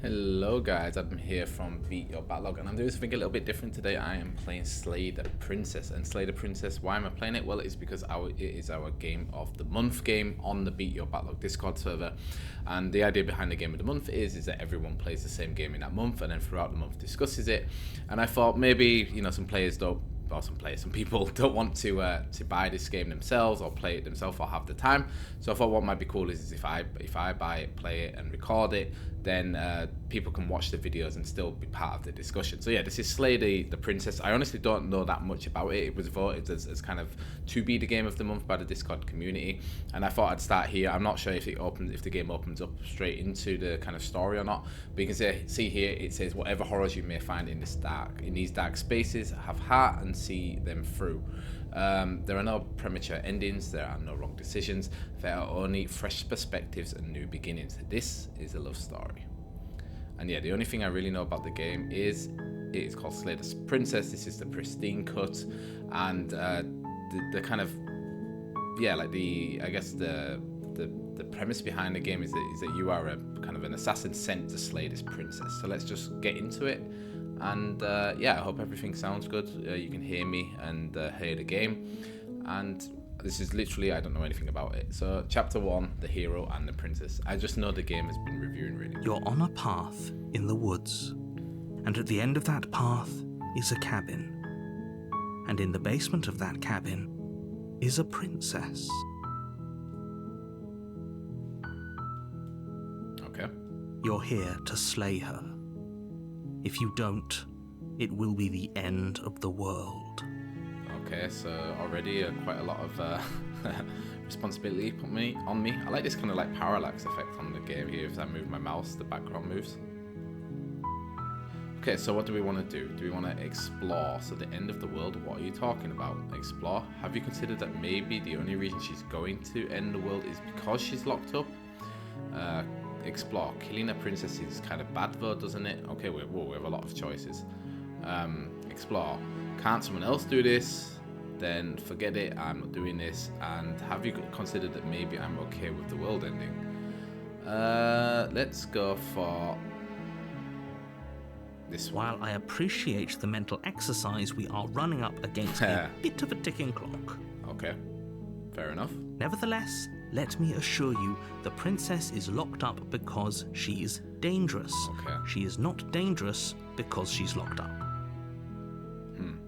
Hello guys, I'm here from Beat Your Backlog and I'm doing something a little bit different today. I am playing Slay the Princess. And Slay the Princess, why am I playing it? Well, it's because it is our game of the month game on the Beat Your Backlog Discord server. And the idea behind the game of the month is that everyone plays the same game in that month and then throughout the month discusses it. And I thought maybe, some people don't want to buy this game themselves or play it themselves or have the time. So I thought what might be cool is if I buy it, play it and record it, then people can watch the videos and still be part of the discussion. So yeah, this is Slay the Princess. I honestly don't know that much about it. It was voted as kind of to be the game of the month by the Discord community, and I thought I'd start here. I'm not sure if the game opens up straight into the kind of story or not, but you can see here it says whatever horrors you may find in these dark spaces, have heart and see them through. There are no premature endings, there are no wrong decisions, there are only fresh perspectives and new beginnings. This is a love story. And yeah, the only thing I really know about the game is it is called Slay the Princess. This is the pristine cut, and the kind of the premise behind the game is that you are a kind of an assassin sent to slay this princess. So let's just get into it. And I hope everything sounds good. You can hear me and hear the game. And this is literally, I don't know anything about it. So chapter 1, the hero and the princess. I just know the game has been reviewing really good. You're on a path in the woods, and at the end of that path is a cabin. And in the basement of that cabin is a princess. Okay. You're here to slay her. If you don't, it will be the end of the world. Okay, so already quite a lot of responsibility put on me. I like this kind of like parallax effect on the game here. If I move my mouse, the background moves. Okay, so what do we want to do? Do we want to explore? So the end of the world, what are you talking about? Explore? Have you considered that maybe the only reason she's going to end the world is because she's locked up? Explore. Killing a princess is kind of bad though, doesn't it? Okay, we have a lot of choices. Explore. Can't someone else do this? Then forget it, I'm not doing this. And have you considered that maybe I'm okay with the world ending? Let's go for this one. While I appreciate the mental exercise, we are running up against a bit of a ticking clock. Okay, fair enough. Nevertheless, let me assure you, the princess is locked up because she's dangerous. Okay. She is not dangerous because she's locked up.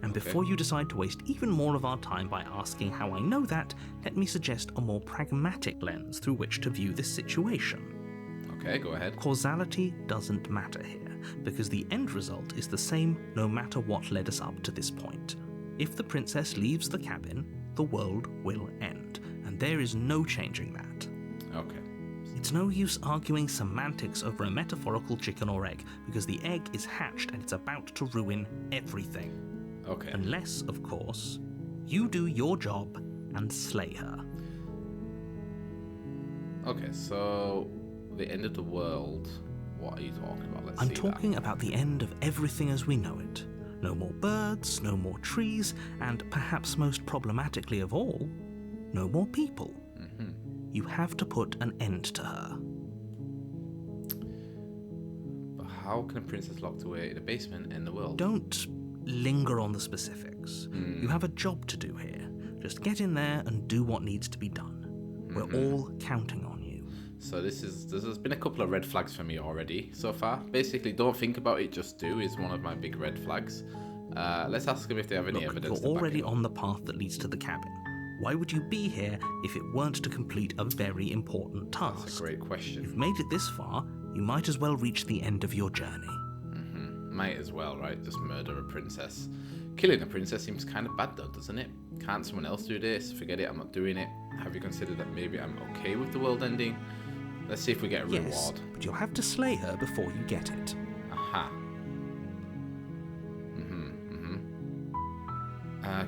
And before you decide to waste even more of our time by asking how I know that, let me suggest a more pragmatic lens through which to view this situation. Okay, go ahead. Causality doesn't matter here, because the end result is the same no matter what led us up to this point. If the princess leaves the cabin, the world will end, and there is no changing that. Okay. It's no use arguing semantics over a metaphorical chicken or egg, because the egg is hatched and it's about to ruin everything. Okay. Unless, of course, you do your job and slay her. Okay, so the end of the world, what are you talking about? I'm talking about the end of everything as we know it. No more birds, no more trees, and perhaps most problematically of all, no more people. Mm-hmm. You have to put an end to her. But how can a princess locked away in a basement end the world? Don't linger on the specifics. You have a job to do here. Just get in there and do what needs to be done. We're all counting on you. So this has been a couple of red flags for me already so far. Basically, don't think about it, just do is one of my big red flags. Let's ask them if they have any evidence. You're already on the path that leads to the cabin. Why would you be here if it weren't to complete a very important task? That's a great question. You've made it this far, you might as well reach the end of your journey. Might as well, right? Just murder a princess. Killing a princess seems kind of bad though, doesn't it? Can't someone else do this? Forget it, I'm not doing it. Have you considered that maybe I'm okay with the world ending? Let's see if we get a reward. But you'll have to slay her before you get it. Aha.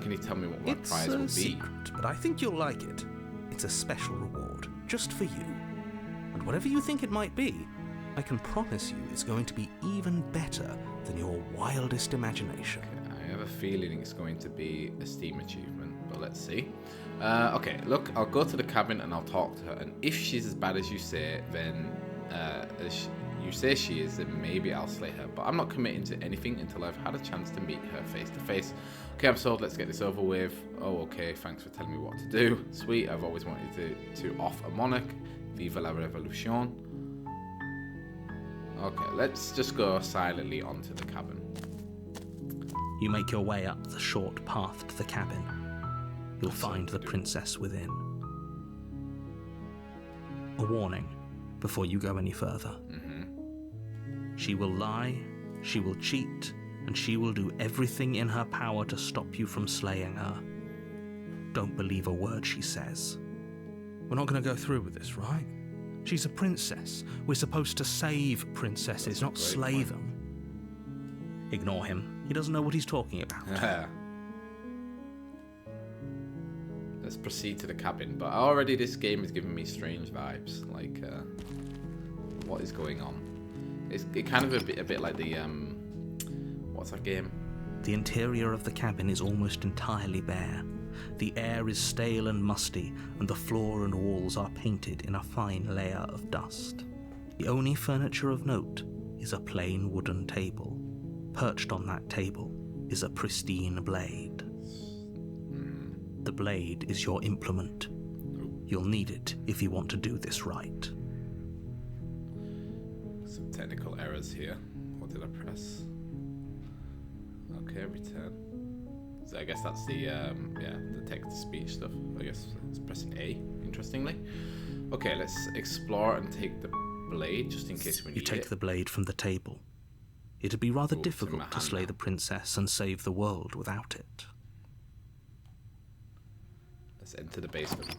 Can you tell me what my prize will be? It's a secret, but I think you'll like it. It's a special reward, just for you. And whatever you think it might be, I can promise you it's going to be even better than your wildest imagination. Okay, I have a feeling it's going to be a Steam achievement, but let's see. Okay, look, I'll go to the cabin and I'll talk to her, and if she's as bad as you say, then you say she is, then maybe I'll slay her. But I'm not committing to anything until I've had a chance to meet her face to face. Okay, I'm sold. Let's get this over with. Oh, okay. Thanks for telling me what to do. Sweet. I've always wanted to off a monarch. Viva la revolution. Okay, let's just go silently onto the cabin. You make your way up the short path to the cabin. You'll find the princess within. A warning before you go any further. She will lie, she will cheat, and she will do everything in her power to stop you from slaying her. Don't believe a word she says. We're not going to go through with this, right? She's a princess. We're supposed to save princesses, not slay them. Ignore him. He doesn't know what he's talking about. Let's proceed to the cabin. But already this game is giving me strange vibes. Like, what is going on? It kind of a bit like the what's that game? The interior of the cabin is almost entirely bare. The air is stale and musty, and the floor and walls are painted in a fine layer of dust. The only furniture of note is a plain wooden table. Perched on that table is a pristine blade. The blade is your implement. You'll need it if you want to do this right. Some technical errors here. What did I press? Okay, return. So I guess that's the text-to-speech stuff. I guess it's pressing A, interestingly. Okay, let's explore and take the blade, just in case we need it. You take the blade from the table. It'd be rather difficult to slay the princess and save the world without it. Let's enter the basement.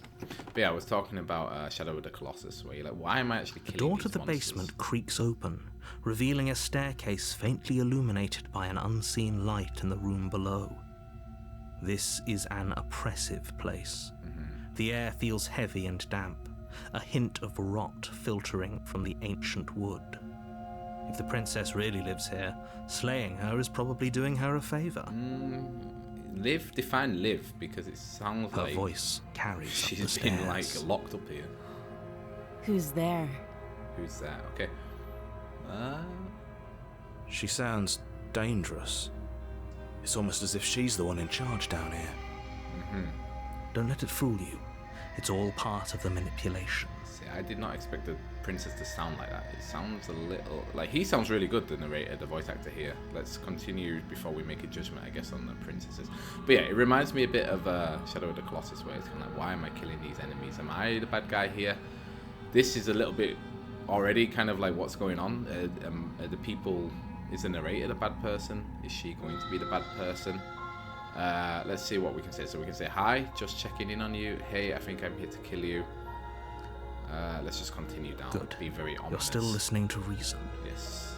But yeah, I was talking about Shadow of the Colossus, where you're like, why am I actually killing The door these to the monsters? basement creaks open, revealing a staircase faintly illuminated by an unseen light in the room below. This is an oppressive place. The air feels heavy and damp, a hint of rot filtering from the ancient wood. If the princess really lives here, slaying her is probably doing her a favor. Live, define live, because it sounds Her like voice carries up the she's stairs. been like locked up here. Who's there? Who's that? Okay. She sounds dangerous. It's almost as if she's the one in charge down here. Don't let it fool you. It's all part of the manipulation. See, I did not expect the princess to sound like that. It sounds a little like he sounds really good, the narrator, the voice actor here. Let's continue before we make a judgment, I guess, on the princesses. But yeah, it reminds me a bit of Shadow of the Colossus, where it's kind of like, why am I killing these enemies? Am I the bad guy here? This is a little bit already kind of like what's going on. The people, is the narrator the bad person? Is she going to be the bad person? Let's see what we can say. So we can say, hi, just checking in on you. Hey, I think I'm here to kill you. Let's just continue down. Good. Be very ominous. You're still listening to reason. Yes.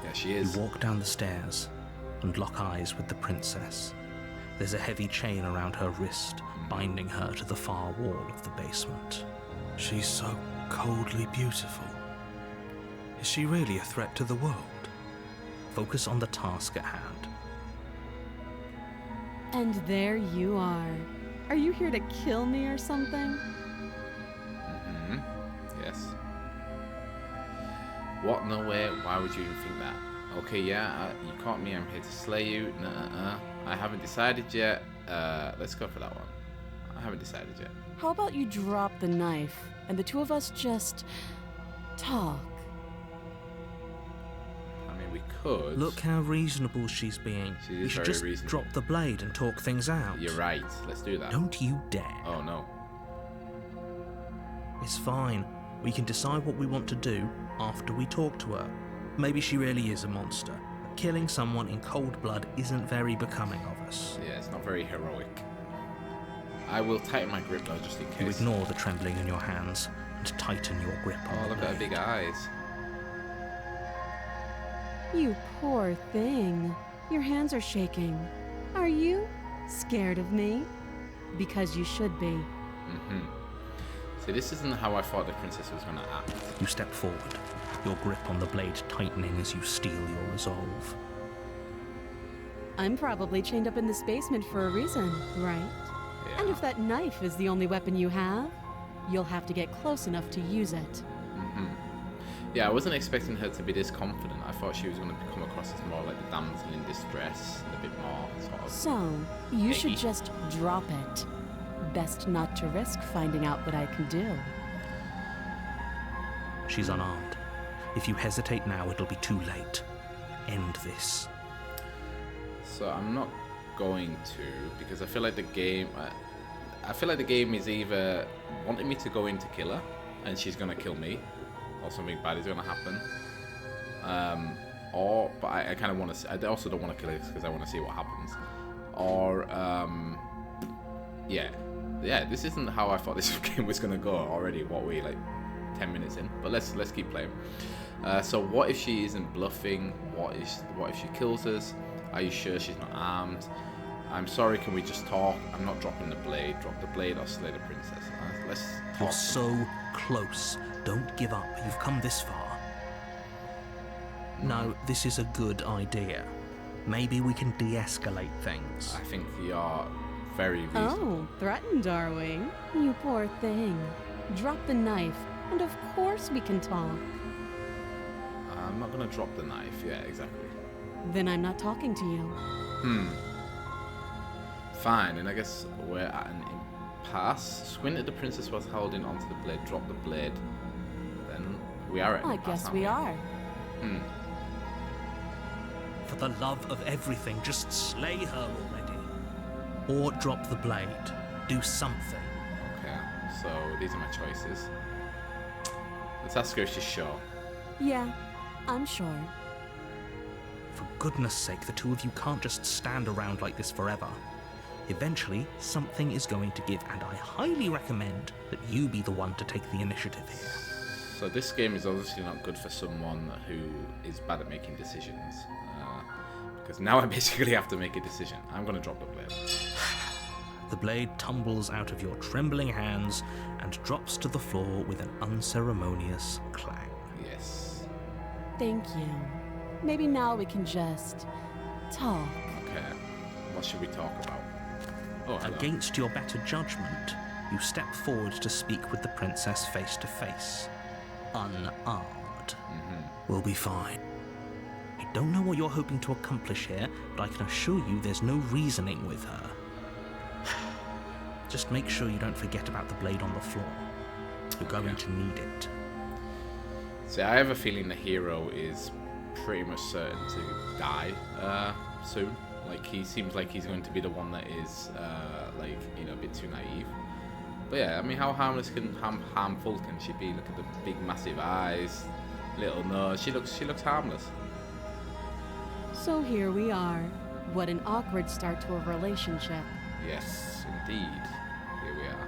Yeah, she is. You walk down the stairs and lock eyes with the princess. There's a heavy chain around her wrist, binding her to the far wall of the basement. She's so coldly beautiful. Is she really a threat to the world? Focus on the task at hand. And there you are. Are you here to kill me or something? Yes. What? No way. Why would you even think that? Okay, yeah, you caught me. I'm here to slay you. I haven't decided yet. Let's go for that one. I haven't decided yet. How about you drop the knife and the two of us just talk? I mean, we could. Look how reasonable she's being. She is You should very just reasonable. drop the blade and talk things out. You're right. Let's do that. Don't you dare. Oh, no. It's fine. We can decide what we want to do after we talk to her. Maybe she really is a monster. But killing someone in cold blood isn't very becoming of us. Yeah, it's not very heroic. I will tighten my grip, though, just in case. You ignore the trembling in your hands and tighten your grip on Oh, the look at her blade. big eyes. You poor thing. Your hands are shaking. Are you scared of me? Because you should be. See, this isn't how I thought the princess was going to act. You step forward, your grip on the blade tightening as you steel your resolve. I'm probably chained up in this basement for a reason, right? Yeah. And if that knife is the only weapon you have, you'll have to get close enough to use it. Yeah, I wasn't expecting her to be this confident. I thought she was going to come across as more like the damsel in distress and a bit more sort of... So, you should Hey. just drop it. Best not to risk finding out what I can do. She's unarmed. If you hesitate now, it'll be too late. End this. So I'm not going to, because I feel like the game... I feel like the game is either wanting me to go in to kill her, and she's going to kill me, or something bad is going to happen. But I kind of want to... I also don't want to kill her because I want to see what happens. Or, yeah, this isn't how I thought this game was going to go already. What we like 10 minutes in, but let's keep playing. So what if she isn't bluffing? What if she kills us? Are you sure she's not armed? I'm sorry, can we just talk? I'm not dropping the blade. Drop the blade or slay the princess. Let's talk. You're so close. Don't give up. You've come this far. No, this is a good idea. Maybe we can de-escalate things. I think you're very reasonable. Oh, threatened, are we? You poor thing. Drop the knife, and of course we can talk. I'm not going to drop the knife. Yeah, exactly. Then I'm not talking to you. Fine, and I guess we're at an impasse. Squint at the princess was holding onto the blade. Drop the blade. Then we are at an I impasse, guess aren't we are. For the love of everything, just slay her already. Or drop the blade. Do something. Okay, so these are my choices. Let's ask her if she's sure. Yeah, I'm sure. For goodness sake, the two of you can't just stand around like this forever. Eventually, something is going to give, and I highly recommend that you be the one to take the initiative here. So this game is obviously not good for someone who is bad at making decisions. Because now I basically have to make a decision. I'm going to drop the blade. The blade tumbles out of your trembling hands and drops to the floor with an unceremonious clang. Yes. Thank you. Maybe now we can just talk. Okay. What should we talk about? Oh, hello. Against your better judgment, you step forward to speak with the princess face to face. Unarmed. We'll be fine. I don't know what you're hoping to accomplish here, but I can assure you there's no reasoning with her. Just make sure you don't forget about the blade on the floor. You're going to need it. See, I have a feeling the hero is pretty much certain to die soon. Like, he seems like he's going to be the one that is, a bit too naive. But yeah, I mean, how harmful can she be? Look at the big, massive eyes, little nose. She looks harmless. So here we are. What an awkward start to a relationship. Yes, indeed. Here we are.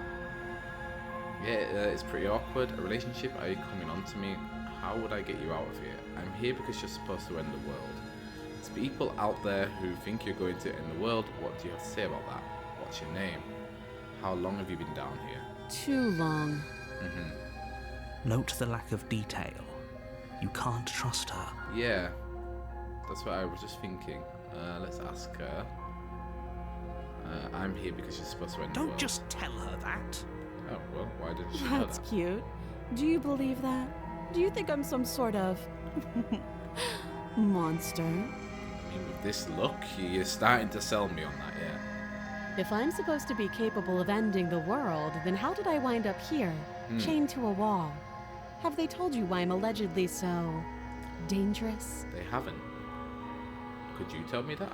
Yeah, it's pretty awkward. A relationship? Are you coming on to me? How would I get you out of here? I'm here because you're supposed to end the world. There's people out there who think you're going to end the world. What do you have to say about that? What's your name? How long have you been down here? Too long. Note the lack of detail. You can't trust her. Yeah, that's what I was just thinking. Let's ask her. I'm here because you're supposed to end the Don't world. just tell her that. Oh, well, why didn't she know That's that? cute. Do you believe that? Do you think I'm some sort of monster? I mean, with this look, you're starting to sell me on that, yeah. If I'm supposed to be capable of ending the world, then how did I wind up here, chained to a wall? Have they told you why I'm allegedly so dangerous? They haven't. Could you tell me that?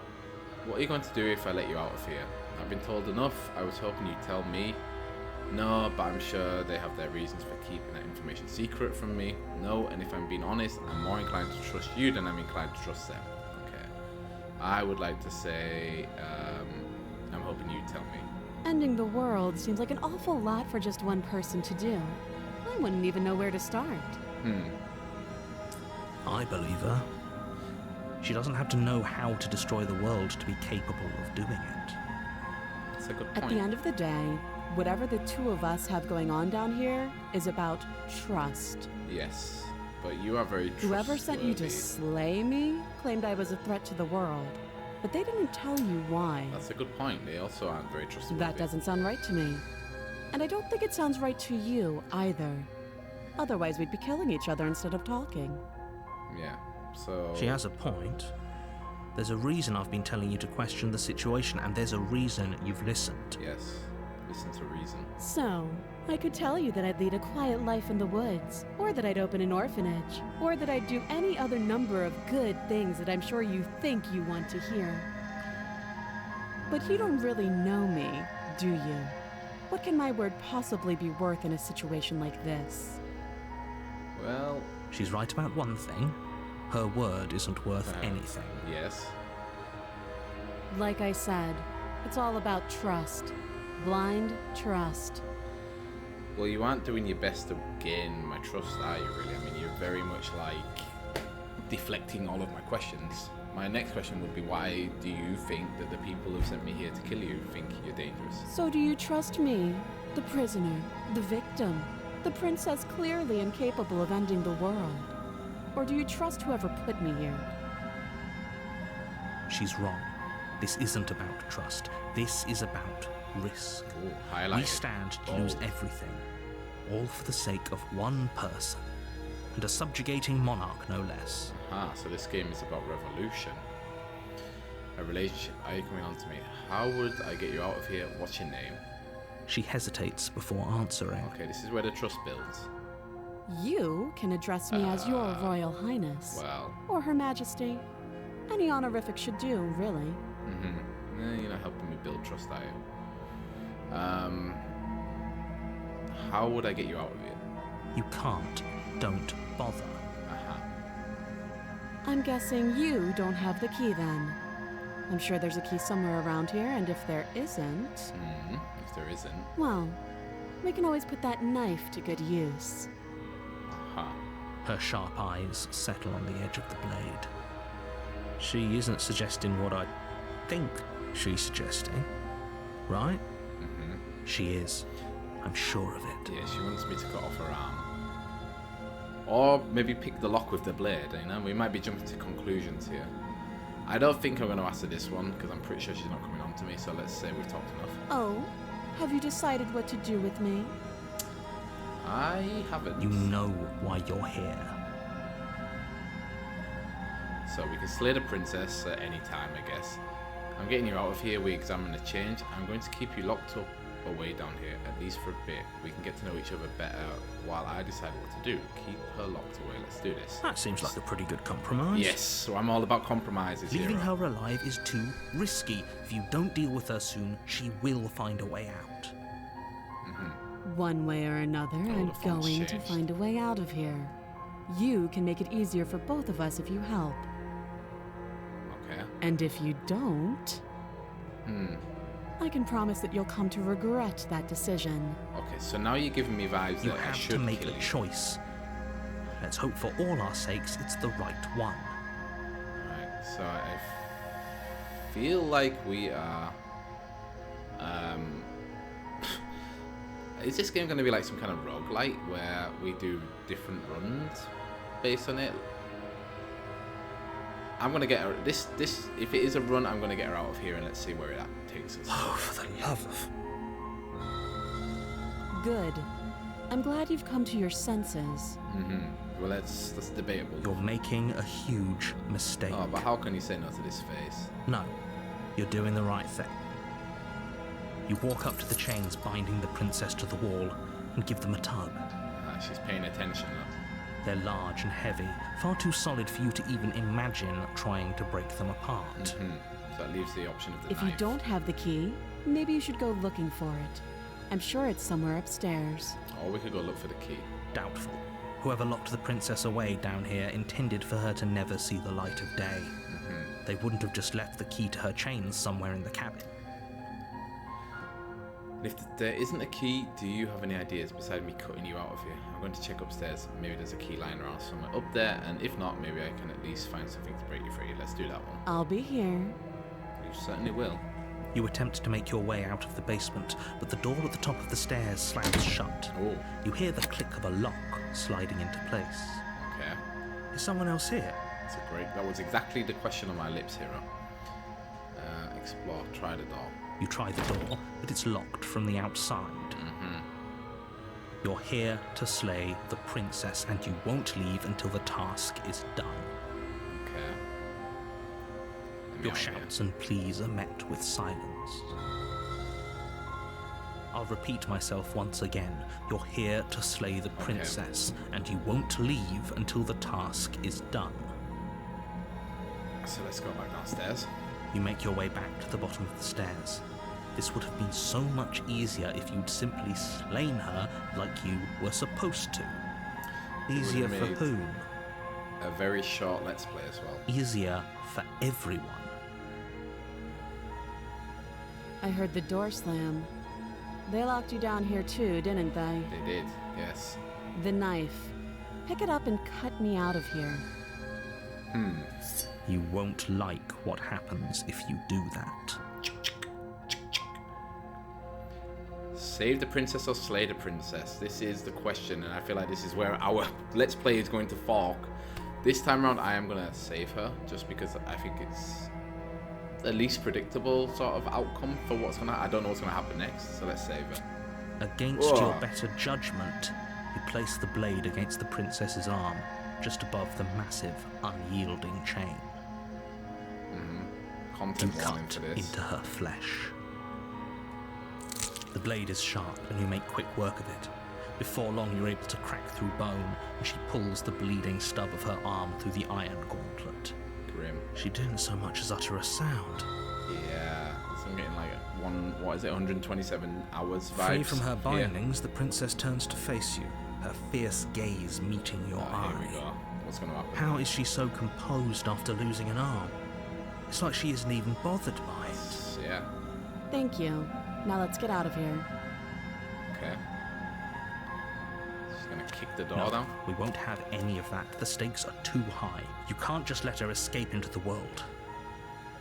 What are you going to do if I let you out of here? I've been told enough. I was hoping you'd tell me. No, but I'm sure they have their reasons for keeping that information secret from me. No, and if I'm being honest, I'm more inclined to trust you than I'm inclined to trust them. Okay. I would like to say, I'm hoping you'd tell me. Ending the world seems like an awful lot for just one person to do. I wouldn't even know where to start. I believe her. She doesn't have to know how to destroy the world to be capable of doing it. That's a good point. At the end of the day, whatever the two of us have going on down here is about trust. Yes, but you are very trustworthy. Whoever sent you to slay me claimed I was a threat to the world, but they didn't tell you why. That's a good point. They also aren't very trustworthy. That doesn't sound right to me. And I don't think it sounds right to you, either. Otherwise, we'd be killing each other instead of talking. Yeah, so... She has a point. There's a reason I've been telling you to question the situation, and there's a reason you've listened. Yes, listen to reason. So, I could tell you that I'd lead a quiet life in the woods, or that I'd open an orphanage, or that I'd do any other number of good things that I'm sure you think you want to hear. But you don't really know me, do you? What can my word possibly be worth in a situation like this? Well... She's right about one thing. Her word isn't worth anything. Yes. Like I said, it's all about trust. Blind trust. Well, you aren't doing your best to gain my trust, are you, really? I mean, you're very much, like, deflecting all of my questions. My next question would be, why do you think that the people who've sent me here to kill you think you're dangerous? So do you trust me, the prisoner, the victim, the princess clearly incapable of ending the world? Or do you trust whoever put me here? She's wrong. This isn't about trust. This is about risk. Ooh, highlighted. We stand to lose everything, all for the sake of one person, and a subjugating monarch, no less. Aha, so this game is about revolution. A relationship. Are you coming on to me? How would I get you out of here? What's your name? She hesitates before answering. Okay, this is where the trust builds. You can address me as your Royal Highness. Well. Or Her Majesty. Any honorific should do, really. You're not helping me build trust, are you? How would I get you out of here? You can't. Don't bother. I'm guessing you don't have the key then. I'm sure there's a key somewhere around here, and if there isn't... If there isn't... Well, we can always put that knife to good use. Her sharp eyes settle on the edge of the blade. She isn't suggesting what I think she's suggesting, right? She is. I'm sure of it. Yeah, she wants me to cut off her arm. Or maybe pick the lock with the blade, you know? We might be jumping to conclusions here. I don't think I'm going to ask her this one, because I'm pretty sure she's not coming on to me, so let's say we've talked enough. Oh, have you decided what to do with me? I haven't. You know why you're here. So we can slay the princess at any time, I guess. I'm getting you out of here, we examine the change. I'm going to keep you locked up away down here, at least for a bit. We can get to know each other better while I decide what to do. Keep her locked away, let's do this. That seems like a pretty good compromise. Yes, so I'm all about compromises here. Leaving her alive is too risky. If you don't deal with her soon, she will find a way out. One way or another, I'm going to find a way out of here. You can make it easier for both of us if you help. Okay. And if you don't... I can promise that you'll come to regret that decision. Okay, so now you're giving me vibes You that I have should to make kill a you. choice. Let's hope for all our sakes it's the right one. Right, so I feel like we are... Is this game going to be like some kind of roguelite where we do different runs based on it? I'm going to get her... This, if it is a run, I'm going to get her out of here and let's see where that takes us. Oh, for the love of... Good. I'm glad you've come to your senses. Well, that's debatable. You're making a huge mistake. Oh, but how can you say no to this face? No, you're doing the right thing. You walk up to the chains binding the princess to the wall and give them a tug. She's paying attention, look. They're large and heavy, far too solid for you to even imagine trying to break them apart. So that leaves the option of the If knife. you don't have the key, maybe you should go looking for it. I'm sure it's somewhere upstairs. Or we could go look for the key. Doubtful. Whoever locked the princess away down here intended for her to never see the light of day. They wouldn't have just left the key to her chains somewhere in the cabin. If there isn't a key, do you have any ideas beside me cutting you out of here? I'm going to check upstairs. Maybe there's a key lying around somewhere up there, and if not, maybe I can at least find something to break you free. Let's do that one. I'll be here. You certainly will. You attempt to make your way out of the basement, but the door at the top of the stairs slams shut. Oh, You hear the click of a lock sliding into place. okay. Is someone else here? That's a great... That was exactly the question on my lips, hero. Explore. Try the door. You try the door, but it's locked from the outside. You're here to slay the princess, and you won't leave until the task is done. Okay. Let me Your out here. shouts and pleas are met with silence. I'll repeat myself once again. You're here to slay the princess, and you won't leave until the task is done. So let's go back downstairs. You make your way back to the bottom of the stairs. This would have been so much easier if you'd simply slain her like you were supposed to. Easier for made whom? A very short Let's Play as well. Easier for everyone. I heard the door slam. They locked you down here too, didn't they? They did, yes. The knife. Pick it up and cut me out of here. You won't like what happens if you do that. Save the princess or slay the princess? This is the question, and I feel like this is where our Let's Play is going to fork. This time around, I am going to save her, just because I think it's the least predictable sort of outcome for what's going to happen. I don't know what's going to happen next, so let's save her. Against your better judgment, you place the blade against the princess's arm, just above the massive, unyielding chain. You Content warning cut for this. into her flesh. The blade is sharp, and you make quick work of it. Before long, you're able to crack through bone, and she pulls the bleeding stub of her arm through the iron gauntlet. Grim. She didn't so much as utter a sound. Yeah, so I'm getting like 127 hours vibes. Free from her here. bindings, the princess turns to face you, her fierce gaze meeting your Oh, here we eye. go. What's going to happen? How is she so composed after losing an arm? It's like she isn't even bothered by it. Yeah, Thank you. Now let's get out of here. okay. She's going to kick the door No, down. we won't have any of that. The stakes are too high. You can't just let her escape into the world.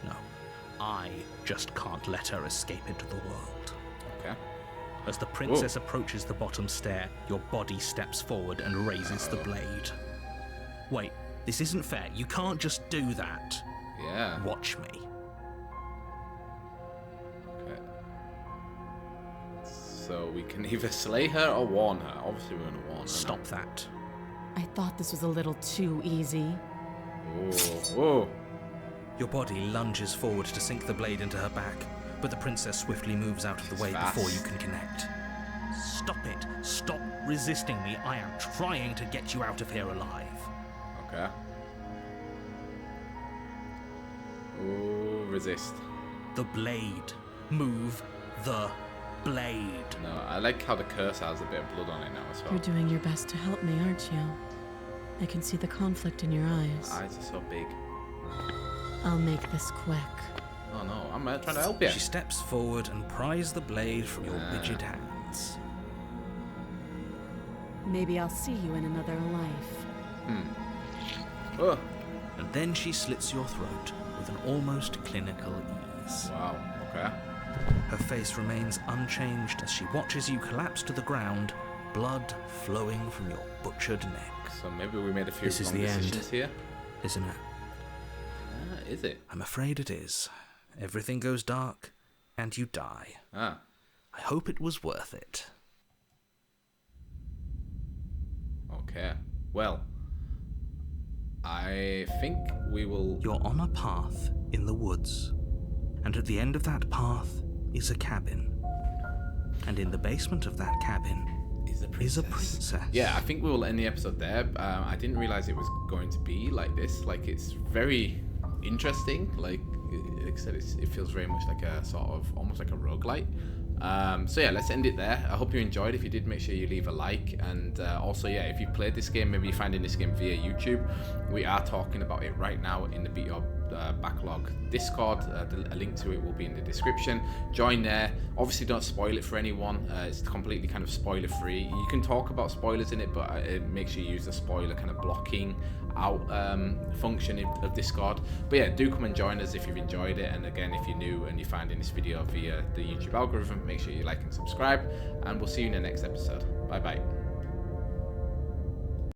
No, I just can't let her escape into the world. Okay. As the princess approaches the bottom stair, your body steps forward and raises the blade. Wait, this isn't fair. You can't just do that. Yeah. Watch me. Okay. So we can either slay her or warn her. Obviously, we're going to warn her. Stop that. I thought this was a little too easy. Whoa. Your body lunges forward to sink the blade into her back, but the princess swiftly moves out of the way before you can connect. Stop it. Stop resisting me. I am trying to get you out of here alive. Okay. Ooh, resist. The blade. Move the blade. No, I like how the curse has a bit of blood on it now as well. You're doing your best to help me, aren't you? I can see the conflict in your eyes. Eyes are so big. I'll make this quick. Oh no, I'm trying to help you. She steps forward and pries the blade from your rigid hands. Maybe I'll see you in another life. Oh, And then she slits your throat with an almost clinical ease. wow. Okay. Her face remains unchanged as she watches you collapse to the ground, blood flowing from your butchered neck. So maybe we made a few This is wrong the end. decisions here. Isn't it? Is it? I'm afraid it is. Everything goes dark, and you die. Ah. I hope it was worth it. Okay. Well, I think we will. You're on a path in the woods, and at the end of that path is a cabin. And in the basement of that cabin is a princess. Yeah, I think we will end the episode there. I didn't realize it was going to be like this. Like, it's very interesting. Like I said, it feels very much like a sort of almost like a roguelite. So yeah, let's end it there. I hope you enjoyed. If you did, make sure you leave a like. And also, yeah, if you played this game, maybe you're finding this game via YouTube. We are talking about it right now in the Beat Your Backlog Discord. A link to it will be in the description. Join there. Obviously, don't spoil it for anyone. It's completely kind of spoiler free. You can talk about spoilers in it, but make sure you use the spoiler kind of blocking out function of Discord. But yeah, do come and join us if you've enjoyed it. And again, if you're new and you're finding this video via the YouTube algorithm, make sure you like and subscribe. And we'll see you in the next episode. Bye bye.